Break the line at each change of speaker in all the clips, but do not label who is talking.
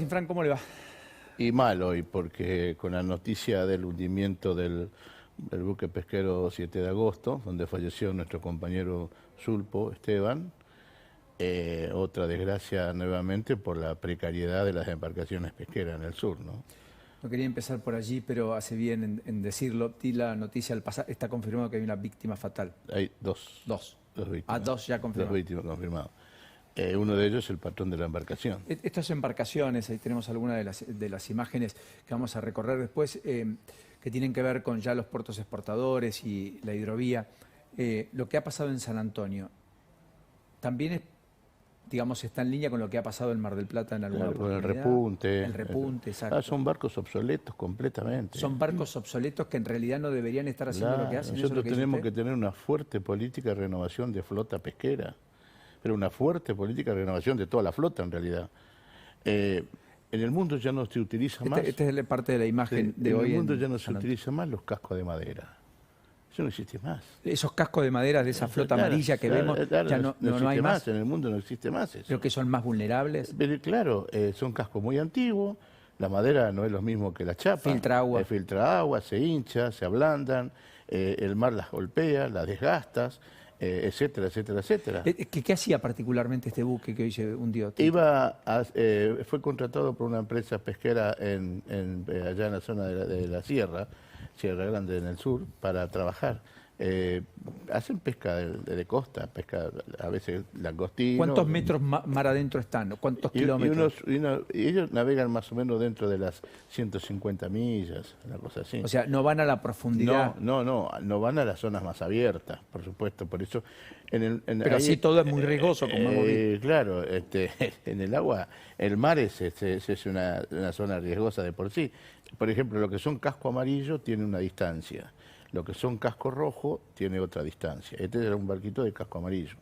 Fran, ¿cómo le va?
Y mal hoy, porque con la noticia del hundimiento del buque pesquero 7 de agosto, donde falleció nuestro compañero Sulpo, Esteban, otra desgracia nuevamente por la precariedad de las embarcaciones pesqueras en el sur, ¿no?
No quería empezar por allí, pero hace bien en decirlo. Di la noticia al pasar, está confirmado que hay una víctima fatal.
Hay dos víctimas.
Ah, dos ya confirmados.
Dos víctimas confirmadas. Uno de ellos es el patrón de la embarcación.
Estas embarcaciones, ahí tenemos algunas de las imágenes que vamos a recorrer después, que tienen que ver con ya los puertos exportadores y la hidrovía. Lo que ha pasado en San Antonio también es, digamos, está en línea con lo que ha pasado en Mar del Plata en alguna oportunidad.
El repunte.
El repunte, exacto.
Son barcos obsoletos completamente.
Son barcos obsoletos que en realidad no deberían estar haciendo lo que hacen.
Nosotros tenemos que tener una fuerte política de renovación de flota pesquera, pero una fuerte política de renovación de toda la flota en realidad. En el mundo ya no se utiliza más...
Esta es parte de la imagen de hoy.
En el mundo ya no se utiliza más los cascos de madera. Eso no existe más.
Esos cascos de madera de esa flota amarilla que vemos, ya no hay más.
En el mundo no existe más eso.
Creo que son más vulnerables.
Pero claro, son cascos muy antiguos, la madera no es lo mismo que la chapa.
Filtra agua.
Filtra agua, se hincha, se ablandan, el mar las golpea, las desgastas, etcétera, etcétera, etcétera.
¿Qué hacía particularmente este buque que hoy se hundió?
Fue contratado por una empresa pesquera allá en la zona de la Sierra Grande en el sur, para trabajar. Hacen pesca de costa, pesca a veces langostino.
¿Cuántos metros mar adentro están? ¿Cuántos kilómetros?
Y ellos navegan más o menos dentro de las 150 millas, una cosa así.
O sea, no van a la profundidad.
No van a las zonas más abiertas, por supuesto. Por eso
pero así todo es muy riesgoso, como hemos visto.
Claro, en el agua, el mar es una zona riesgosa de por sí. Por ejemplo, lo que son casco amarillo tiene una distancia. Lo que son casco rojo tiene otra distancia. Este era un barquito de casco amarillo,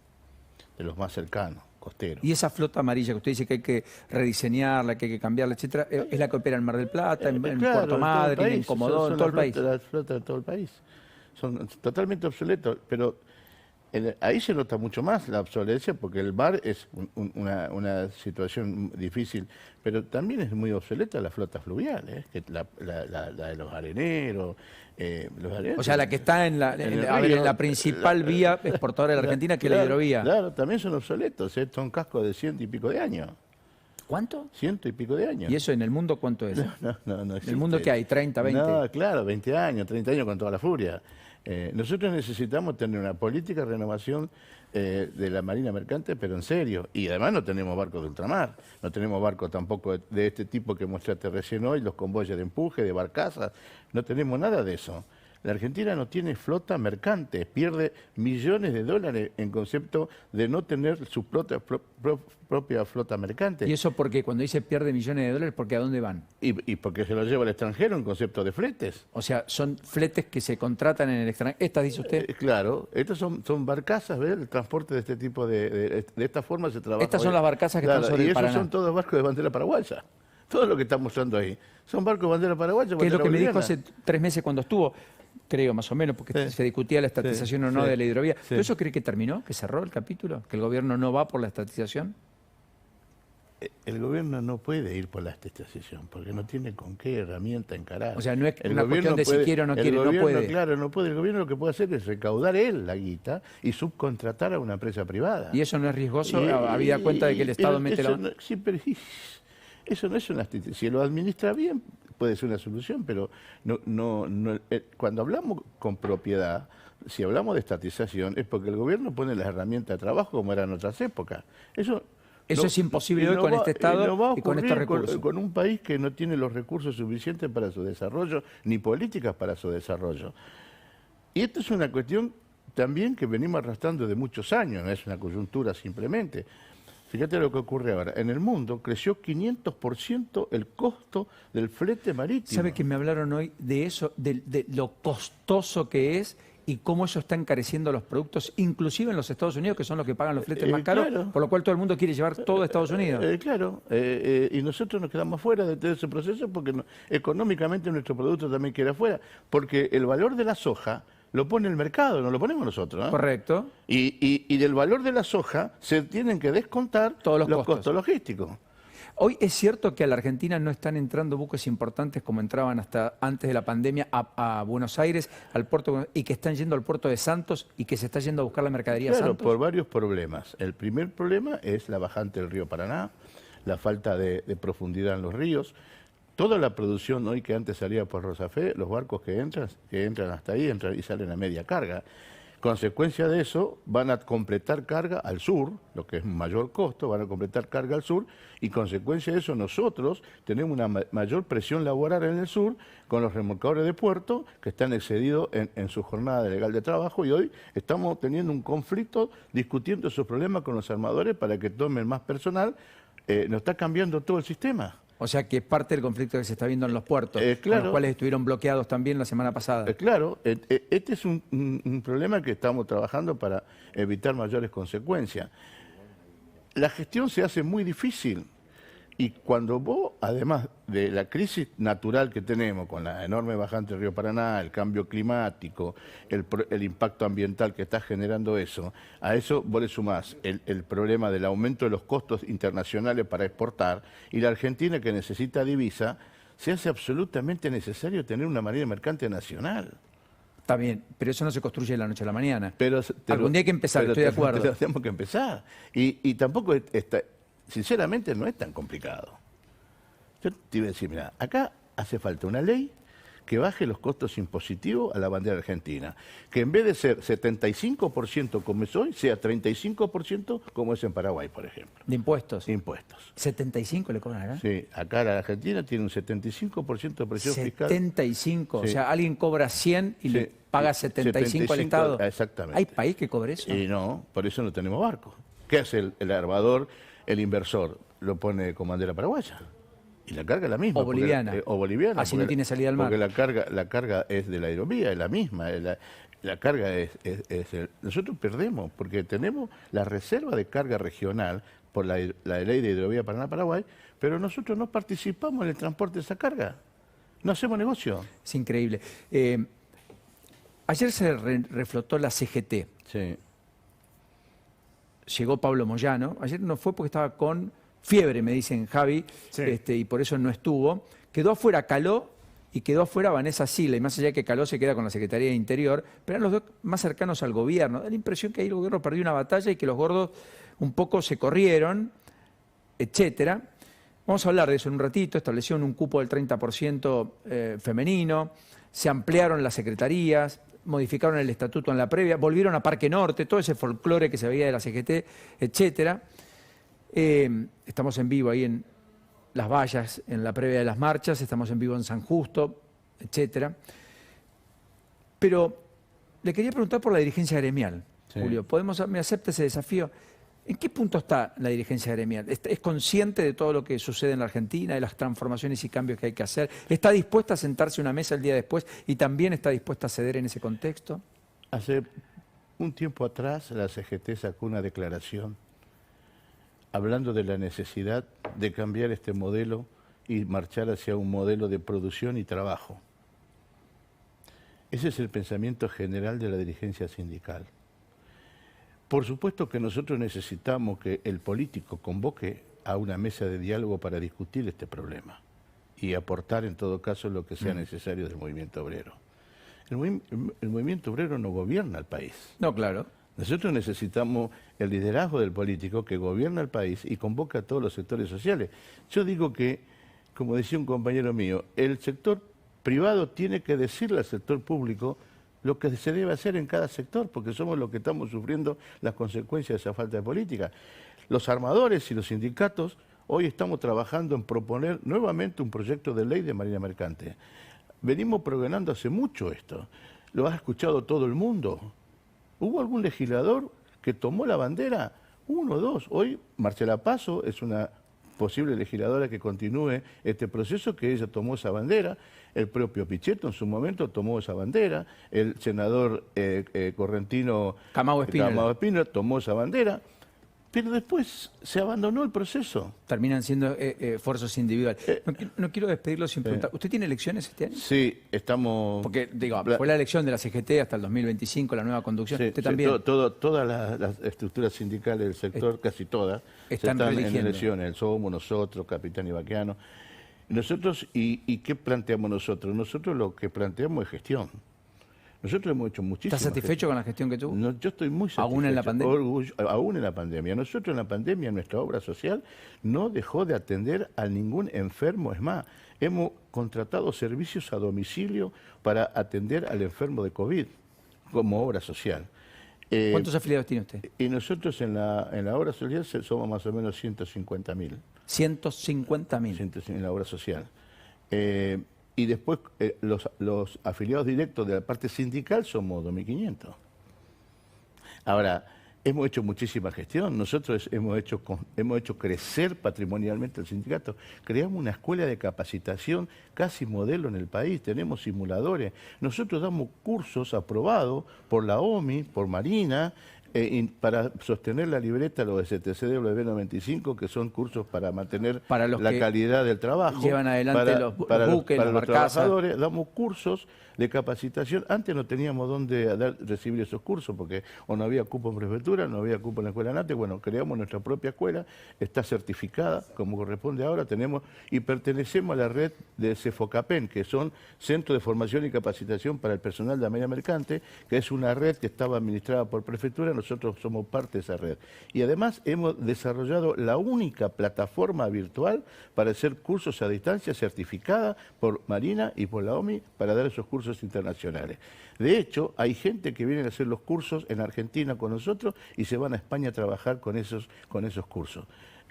de los más cercanos, costeros.
Y esa flota amarilla que usted dice que hay que rediseñarla, que hay que cambiarla, etcétera, ¿es la que opera en Mar del Plata, en Puerto Madryn, en Comodoro, en todo el país?
Las flotas de todo el país. Son totalmente obsoletos, pero ahí se nota mucho más la obsolescencia, porque el mar es una situación difícil, pero también es muy obsoleta la flota fluvial, que la de los areneros.
O sea, la que está en la principal vía exportadora de la Argentina, que es la hidrovía.
Claro, también son obsoletos, son cascos de 100 y pico de años.
¿Cuánto?
100 y pico de años.
¿Y eso en el mundo cuánto es?
No
¿En el mundo qué hay? ¿30, 20?
No, claro, 20 años, 30 años con toda la furia. Nosotros necesitamos tener una política de renovación de la marina mercante, pero en serio. Y además no tenemos barcos de ultramar, no tenemos barcos tampoco de este tipo que mostraste recién hoy, los convoyes de empuje, de barcazas, no tenemos nada de eso. La Argentina no tiene flota mercante, pierde millones de dólares en concepto de no tener su propia flota mercante.
¿Y eso porque cuando dice pierde millones de dólares, porque a dónde van?
Y porque se lo lleva al extranjero en concepto de fletes.
O sea, son fletes que se contratan en el extranjero. ¿Estas dice usted?
Claro, estas son barcazas, ¿ves? El transporte de este tipo de esta forma se trabaja.
Estas son las barcazas que están sobre el Paraná.
Y esos son todos barcos de bandera paraguaya. Todo lo que estamos mostrando ahí son barcos de bandera paraguaya.
Que es lo que me dijo hace 3 meses cuando estuvo, creo más o menos, porque se discutía la estatización o no de la hidrovía. ¿Pero eso cree que terminó, que cerró el capítulo? ¿Que el gobierno no va por la estatización?
El gobierno no puede ir por la estatización, porque no tiene con qué herramienta encarar.
O sea, no es una cuestión de si quiere o no quiere, no puede.
Claro, no puede. El gobierno lo que puede hacer es recaudar él la guita y subcontratar a una empresa privada.
¿Y eso no es riesgoso, habida cuenta de que el Estado mete la...
Sí, pero eso no es una estatización. Si lo administra bien, puede ser una solución, pero cuando hablamos con propiedad, si hablamos de estatización, es porque el gobierno pone las herramientas de trabajo como eran en otras épocas. Eso
es imposible hoy con este Estado y con estos recursos.
Con un país que no tiene los recursos suficientes para su desarrollo, ni políticas para su desarrollo. Y esto es una cuestión también que venimos arrastrando de muchos años, no es una coyuntura simplemente. Fíjate lo que ocurre ahora. En el mundo creció 500% el costo del flete marítimo.
¿Sabe que me hablaron hoy de eso, de lo costoso que es y cómo eso está encareciendo los productos, inclusive en los Estados Unidos, que son los que pagan los fletes más caros,
claro.
Por lo cual todo el mundo quiere llevar todo a Estados Unidos?
Claro, y nosotros nos quedamos fuera de ese proceso porque económicamente nuestro producto también queda fuera, porque el valor de la soja lo pone el mercado, no lo ponemos nosotros, ¿eh?
Correcto.
Y del valor de la soja se tienen que descontar
todos los
costos logísticos.
Hoy es cierto que a la Argentina no están entrando buques importantes como entraban hasta antes de la pandemia a Buenos Aires, al puerto, y que están yendo al puerto de Santos y que se está yendo a buscar la mercadería a
Claro,
Santos.
por varios problemas. El primer problema es la bajante del río Paraná, la falta de profundidad en los ríos. Toda la producción hoy que antes salía por Rosafé, los barcos que entran hasta ahí, entran y salen a media carga. Consecuencia de eso, van a completar carga al sur, lo que es un mayor costo, van a completar carga al sur, y consecuencia de eso nosotros tenemos una mayor presión laboral en el sur con los remolcadores de puerto que están excedidos en su jornada legal de trabajo, y hoy estamos teniendo un conflicto discutiendo esos problemas con los armadores para que tomen más personal. Nos está cambiando todo el sistema.
O sea que es parte del conflicto que se está viendo en los puertos,
Claro.
con los cuales estuvieron bloqueados también la semana pasada.
Claro, este es un problema que estamos trabajando para evitar mayores consecuencias. La gestión se hace muy difícil y cuando vos, además de la crisis natural que tenemos con la enorme bajante del río Paraná, el cambio climático, el impacto ambiental que está generando eso, a eso vos le sumás el problema del aumento de los costos internacionales para exportar, y la Argentina, que necesita divisa, se hace absolutamente necesario tener una marina mercante nacional.
Está bien, pero eso no se construye de la noche a la mañana.
Pero
Algún día hay que empezar, estoy de acuerdo.
Pero tenemos que empezar. Y tampoco, sinceramente, no es tan complicado. Yo te iba a decir, mira, acá hace falta una ley que baje los costos impositivos a la bandera argentina. Que en vez de ser 75% como es hoy, sea 35% como es en Paraguay, por ejemplo.
¿De impuestos?
Impuestos.
¿75 le cobran acá?
Sí, acá la Argentina tiene un 75% de presión fiscal.
75,
Sí.
o sea, alguien cobra 100 y
Sí.
le paga 75 al Estado.
Exactamente.
¿Hay país que cobre eso?
Y no, por eso no tenemos barcos. ¿Qué hace el armador, el inversor? Lo pone con bandera paraguaya. Y la carga es la misma.
O boliviana.
O boliviana.
Así no tiene salida al mar.
Porque la carga es de la aeromía, es la misma. La carga nosotros perdemos, porque tenemos la reserva de carga regional por la ley de hidrovía Paraná-Paraguay, pero nosotros no participamos en el transporte de esa carga. No hacemos negocio.
Es increíble. Ayer se reflotó la CGT.
Sí.
Llegó Pablo Moyano. Ayer no fue porque estaba con fiebre, me dicen Javi,
Sí.
y por eso no estuvo. Quedó afuera Caló y quedó afuera Vanessa Sila. Y más allá de que Caló se queda con la Secretaría de Interior, pero eran los dos más cercanos al gobierno. Da la impresión que ahí el gobierno perdió una batalla y que los gordos un poco se corrieron, etcétera. Vamos a hablar de eso en un ratito. Establecieron un cupo del 30% femenino, se ampliaron las secretarías, modificaron el estatuto en la previa, volvieron a Parque Norte, todo ese folclore que se veía de la CGT, etcétera. Estamos en vivo ahí en Las Vallas, en la previa de las marchas, estamos en vivo en San Justo, etcétera. Pero le quería preguntar por la dirigencia gremial,
Sí.
Julio. ¿Me acepta ese desafío? ¿En qué punto está la dirigencia gremial? ¿Es consciente de todo lo que sucede en la Argentina, de las transformaciones y cambios que hay que hacer? ¿Está dispuesta a sentarse a una mesa el día después y también está dispuesta a ceder en ese contexto?
Hace un tiempo atrás la CGT sacó una declaración hablando de la necesidad de cambiar este modelo y marchar hacia un modelo de producción y trabajo. Ese es el pensamiento general de la dirigencia sindical. Por supuesto que nosotros necesitamos que el político convoque a una mesa de diálogo para discutir este problema y aportar en todo caso lo que sea necesario del movimiento obrero. El movimiento obrero no gobierna el país.
No, claro.
Nosotros necesitamos el liderazgo del político que gobierna el país y convoca a todos los sectores sociales. Yo digo que, como decía un compañero mío, el sector privado tiene que decirle al sector público lo que se debe hacer en cada sector, porque somos los que estamos sufriendo las consecuencias de esa falta de política. Los armadores y los sindicatos hoy estamos trabajando en proponer nuevamente un proyecto de ley de marina mercante. Venimos programando hace mucho esto. Lo ha escuchado todo el mundo. ¿Hubo algún legislador que tomó la bandera? Uno o dos. Hoy Marcela Paso es una posible legisladora que continúe este proceso, que ella tomó esa bandera. El propio Pichetto en su momento tomó esa bandera. El senador correntino
Camao Espínola
tomó esa bandera. Pero después se abandonó el proceso.
Terminan siendo esfuerzos individuales. No quiero despedirlo sin preguntar. ¿Usted tiene elecciones este año?
Sí, estamos...
Porque, digo, fue la elección de la CGT hasta el 2025, la nueva conducción.
Sí,
¿Usted
sí,
también?
todas las estructuras sindicales del sector, casi todas,
están
en
eligiendo.
elecciones. El Somos, nosotros, Capitán Ibaqueano. Nosotros, ¿y qué planteamos nosotros? Nosotros lo que planteamos es gestión. Nosotros hemos hecho muchísimo.
¿Está satisfecho con la gestión que tuvo?
No, yo estoy muy satisfecho.
¿Aún en la pandemia?
Aún en la pandemia. Nosotros en la pandemia, nuestra obra social no dejó de atender a ningún enfermo. Es más, hemos contratado servicios a domicilio para atender al enfermo de COVID como obra social.
¿Cuántos afiliados tiene usted?
Y nosotros en la obra social somos más o menos 150.000.
150.000.
En la obra social. Y después los afiliados directos de la parte sindical somos 2.500. Ahora, hemos hecho muchísima gestión. Nosotros hemos hecho crecer patrimonialmente el sindicato. Creamos una escuela de capacitación casi modelo en el país. Tenemos simuladores. Nosotros damos cursos aprobados por la OMI, por Marina, para sostener la libreta, los STCW95, que son cursos para mantener la calidad del trabajo.
Llevan adelante los buques,
para
las
los
barcazas.
trabajadores, damos cursos de capacitación. Antes no teníamos dónde recibir esos cursos, porque o no había cupo en prefectura, no había cupo en la escuela NATE. Bueno, creamos nuestra propia escuela, está certificada como corresponde ahora, y pertenecemos a la red de CEFOCAPEN, que son Centros de Formación y Capacitación para el Personal de la Marina Mercante, que es una red que estaba administrada por prefectura. Nosotros somos parte de esa red. Y además hemos desarrollado la única plataforma virtual para hacer cursos a distancia certificada por Marina y por la OMI para dar esos cursos internacionales. De hecho, hay gente que viene a hacer los cursos en Argentina con nosotros y se van a España a trabajar con esos cursos.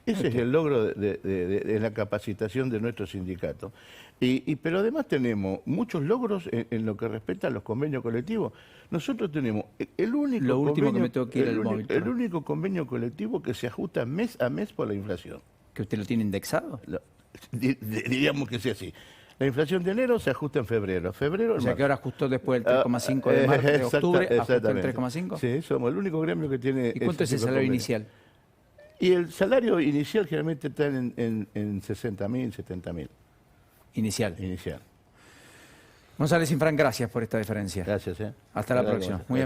Ese es el logro de la capacitación de nuestro sindicato. Pero además tenemos muchos logros en lo que respecta a los convenios colectivos. Nosotros tenemos el único convenio colectivo que se ajusta mes a mes por la inflación.
¿Que usted lo tiene indexado?
Diríamos que sea así. La inflación de enero se ajusta en febrero.
O sea que ahora ajustó después del 3,5 de octubre, ajustó el 3,5.
Sí, somos el único gremio que tiene...
¿Y cuánto es el salario inicial?
Y el salario inicial generalmente está en 60.000, 70.000.
Inicial.
Inicial.
González Infran, gracias por esta diferencia.
Gracias.
Hasta la próxima. Muy amable.